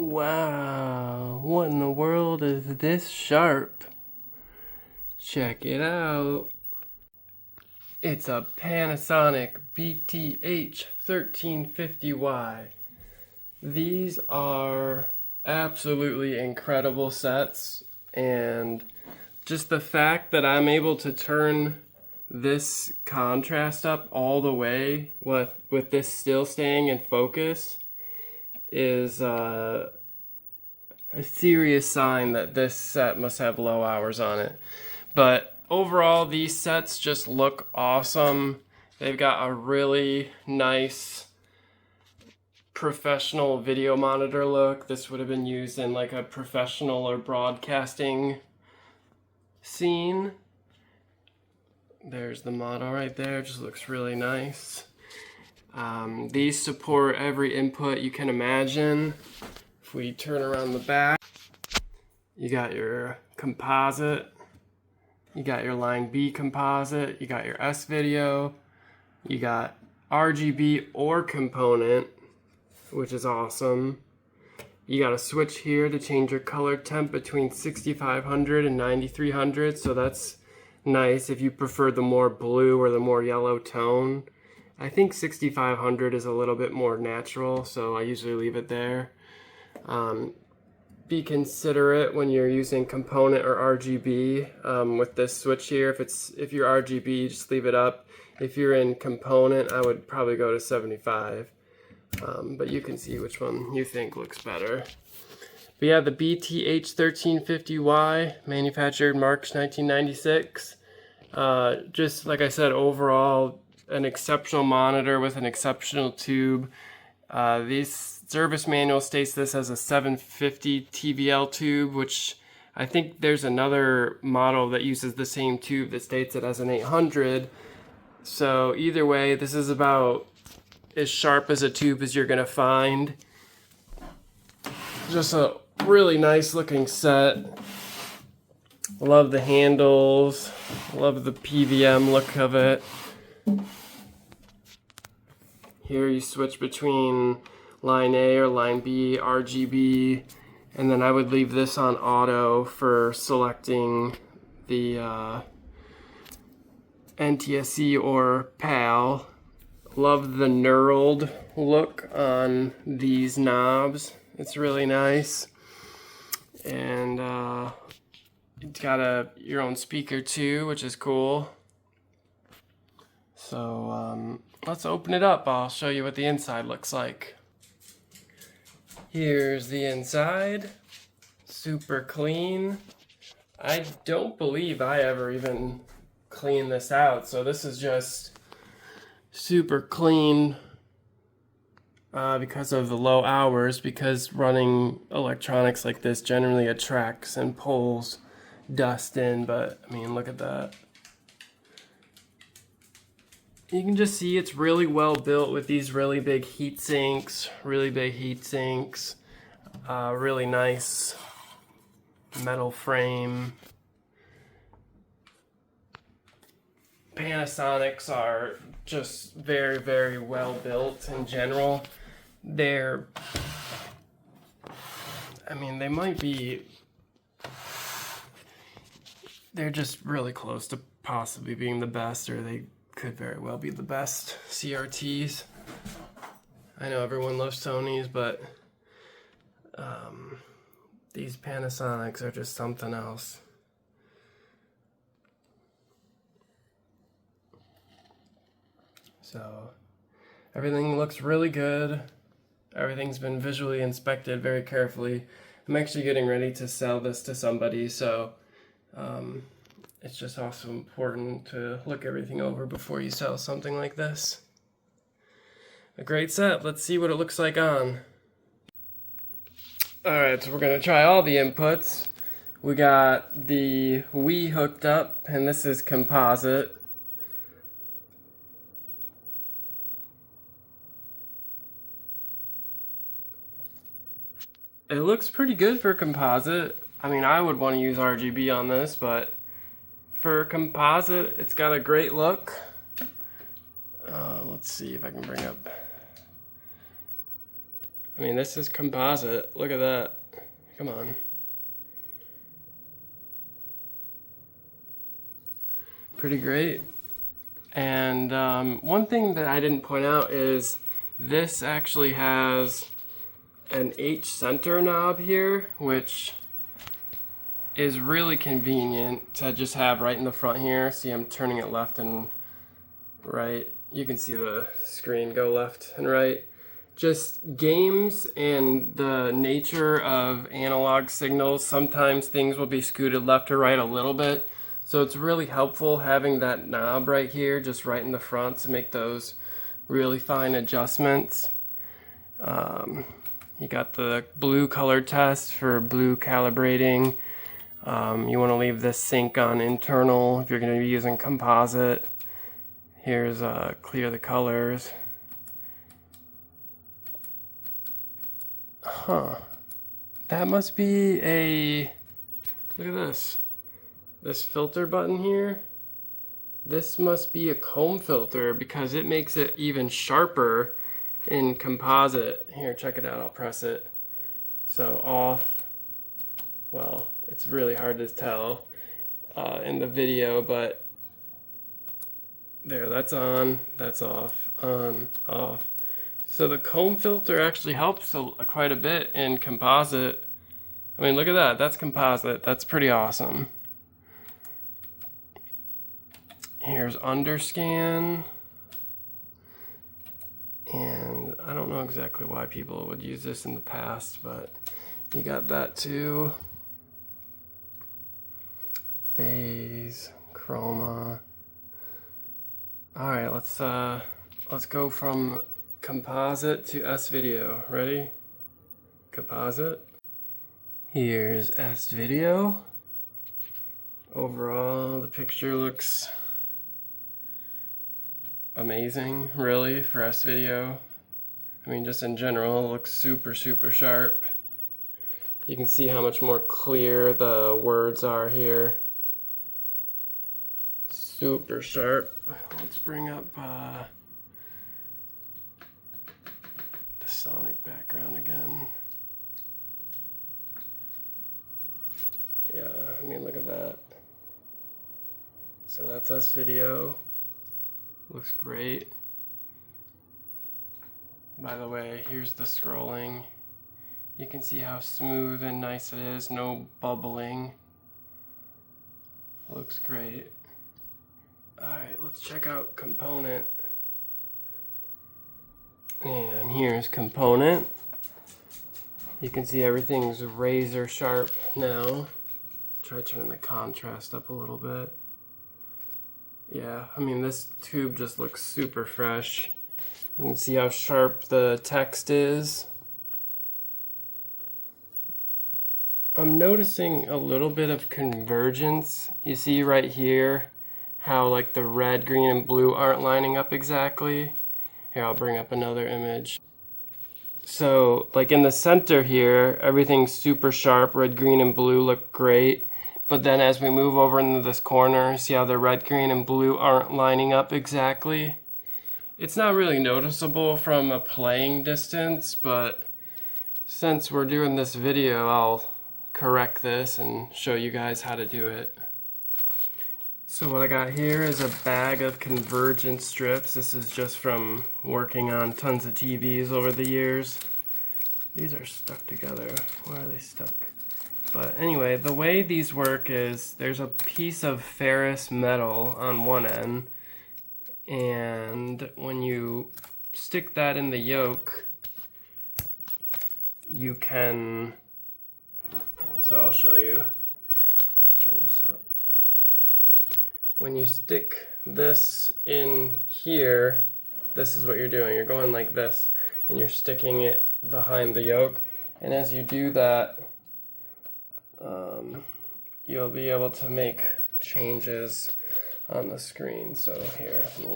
Wow, what in the world is this sharp? Check it out. It's a Panasonic BT-H1350Y. These are absolutely incredible sets, and just the fact that I'm able to turn this contrast up all the way with this still staying in focus is a serious sign that this set must have low hours on it. But overall, these sets just look awesome. They've got a really nice professional video monitor look. This would have been used in like a professional or broadcasting scene. There's the model right there, just looks really nice. These support every input you can imagine. If we turn around the back, you got your composite, you got your line B composite, you got your S video, you got RGB or component, which is awesome. You got a switch here to change your color temp between 6500 and 9300, so that's nice if you prefer the more blue or the more yellow tone. I think 6500 is a little bit more natural, so I usually leave it there. Be considerate when you're using component or RGB with this switch here. If you're RGB, just leave it up. If you're in component, I would probably go to 75. But you can see which one you think looks better. But yeah, the BT-H1350Y, manufactured March 1996. Just like I said, overall, an exceptional monitor with an exceptional tube. These service manual states this as a 750 TVL tube, which I think there's another model that uses the same tube that states it as an 800. So either way, this is about as sharp as a tube as you're gonna find. Just a really nice looking set. Love the handles, love the PVM look of it. Here you switch between line A or line B, RGB, and then I would leave this on auto for selecting the NTSC or PAL. Love the knurled look on these knobs. It's really nice. And it's got your own speaker too, which is cool. So let's open it up. I'll show you what the inside looks like. Here's the inside. Super clean. I don't believe I ever even cleaned this out, so this is just super clean because of the low hours, because running electronics like this generally attracts and pulls dust in. But I mean, look at that. You can just see it's really well built with these really big heat sinks, really nice metal frame. Panasonics are just very, very well built in general. They're just really close to possibly being the best, or they could very well be the best CRTs. I know everyone loves Sony's, but these Panasonics are just something else. So everything looks really good. Everything's been visually inspected very carefully. I'm actually getting ready to sell this to somebody, so it's just also important to look everything over before you sell something like this. A great set. Let's see what it looks like on. Alright, so we're going to try all the inputs. We got the Wii hooked up, and this is composite. It looks pretty good for composite. I mean, I would want to use RGB on this, but for composite, it's got a great look. Let's see if I can bring up mean, this is composite. Look at that. Come on. Pretty great. And one thing that I didn't point out is this actually has an H center knob here, which is really convenient to just have right in the front here. See, I'm turning it left and right. You can see the screen go left and right. Just games and the nature of analog signals, sometimes things will be scooted left or right a little bit. So it's really helpful having that knob right here, just right in the front, to make those really fine adjustments. You got the blue color test for blue calibrating. You want to leave this sync on internal if you're going to be using composite. Here's clear the colors. Huh. That must be a... Look at this. This filter button here. This must be a comb filter because it makes it even sharper in composite. Here, check it out. I'll press it. So off. Well, it's really hard to tell in the video, but there, that's on, that's off, on, off. So the comb filter actually helps quite a bit in composite. I mean, look at that. That's composite. That's pretty awesome. Here's underscan. And I don't know exactly why people would use this in the past, but you got that too. Phase, chroma. All right, let's go from composite to S-video. Ready? Composite. Here's S-video. Overall, the picture looks amazing, really, for S-video. I mean, just in general, it looks super, super sharp. You can see how much more clear the words are here. Super sharp. Let's bring up the Sonic background again. Yeah, I mean, look at that. So that's S-video. Looks great. By the way, here's the scrolling. You can see how smooth and nice it is, no bubbling. Looks great. Alright, let's check out component. And here's component. You can see everything's razor sharp now. Try turning the contrast up a little bit. Yeah, I mean, this tube just looks super fresh. You can see how sharp the text is. I'm noticing a little bit of convergence. You see right here how like the red, green, and blue aren't lining up exactly. Here, I'll bring up another image. So like in the center here, everything's super sharp. Red, green, and blue look great. But then as we move over into this corner, see how the red, green, and blue aren't lining up exactly? It's not really noticeable from a playing distance, but since we're doing this video, I'll correct this and show you guys how to do it. So what I got here is a bag of convergence strips. This is just from working on tons of TVs over the years. These are stuck together. Why are they stuck? But anyway, the way these work is there's a piece of ferrous metal on one end, and when you stick that in the yoke, you can, so I'll show you. Let's turn this up. When you stick this in here, this is what you're doing. You're going like this, and you're sticking it behind the yoke, and as you do that, you'll be able to make changes on the screen. So here, let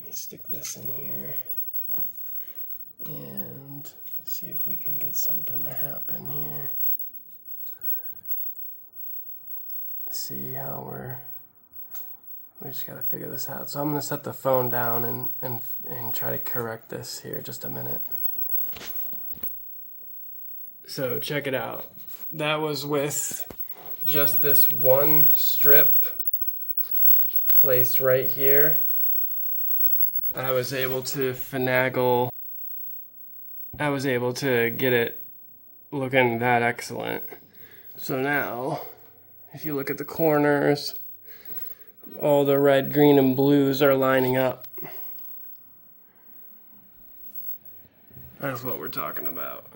me stick this in here and see if we can get something to happen here. See how we just gotta figure this out. So I'm gonna set the phone down and try to correct this here just a minute. So check it out. That was with just this one strip placed right here. I was able to finagle. I was able to get it looking that excellent. So now, if you look at the corners, all the red, green, and blues are lining up. That's what we're talking about.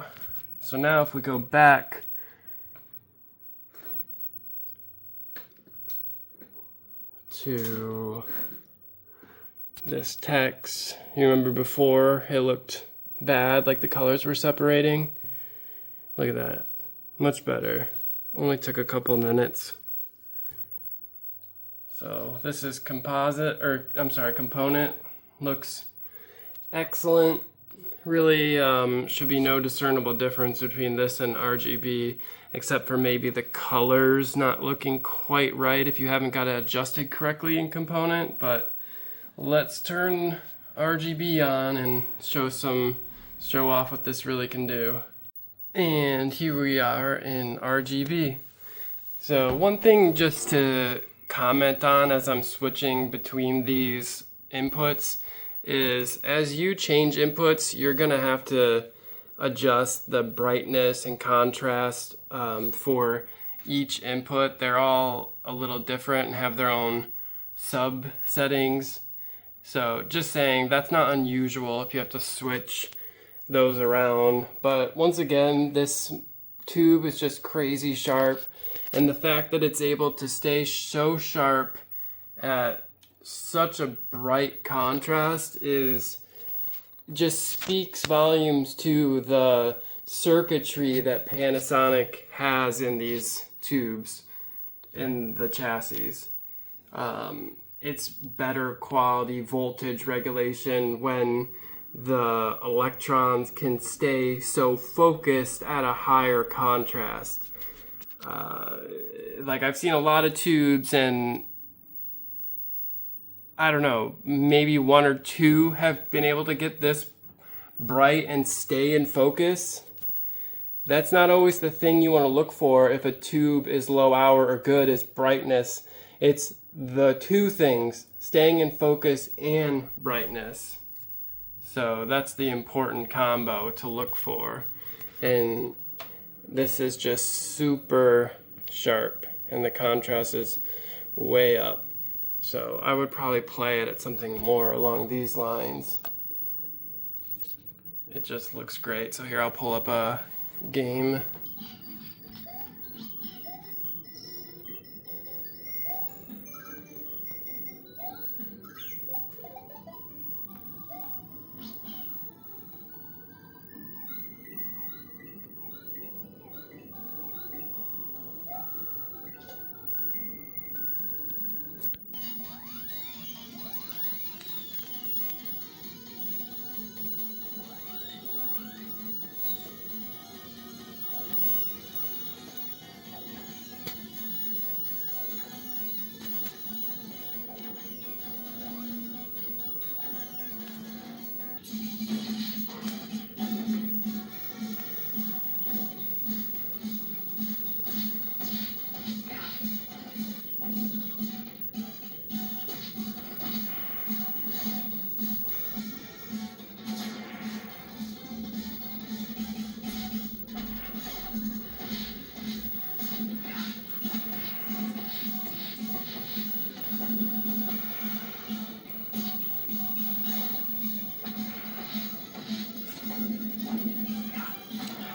So now if we go back to this text, you remember before it looked bad, like the colors were separating? Look at that. Much better. Only took a couple minutes. So this is component. Looks excellent. Really should be no discernible difference between this and RGB, except for maybe the colors not looking quite right if you haven't got it adjusted correctly in component. But let's turn RGB on and show off what this really can do. And here we are in RGB. So one thing just to comment on as I'm switching between these inputs is as you change inputs, you're gonna have to adjust the brightness and contrast for each input. They're all a little different and have their own sub settings. So just saying, that's not unusual if you have to switch those around. But once again, this tube is just crazy sharp, and the fact that it's able to stay so sharp at such a bright contrast just speaks volumes to the circuitry that Panasonic has in these tubes, in the chassis. It's better quality voltage regulation when the electrons can stay so focused at a higher contrast. Like I've seen a lot of tubes, and I don't know, maybe one or two have been able to get this bright and stay in focus. That's not always the thing you want to look for if a tube is low hour or good is brightness. It's the two things, staying in focus and brightness. So that's the important combo to look for. And this is just super sharp, and the contrast is way up. So I would probably play it at something more along these lines. It just looks great. So here I'll pull up a game.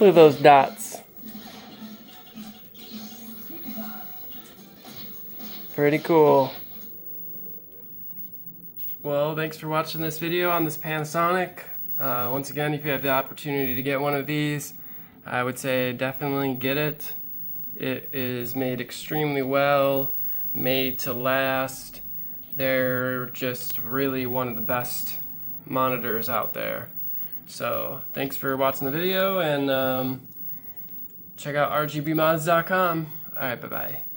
Look at those dots. Pretty cool. Well, thanks for watching this video on this Panasonic. Once again, if you have the opportunity to get one of these, I would say definitely get it. It is made extremely well, made to last. They're just really one of the best monitors out there. So thanks for watching the video, and check out rgbmods.com. Alright, bye-bye.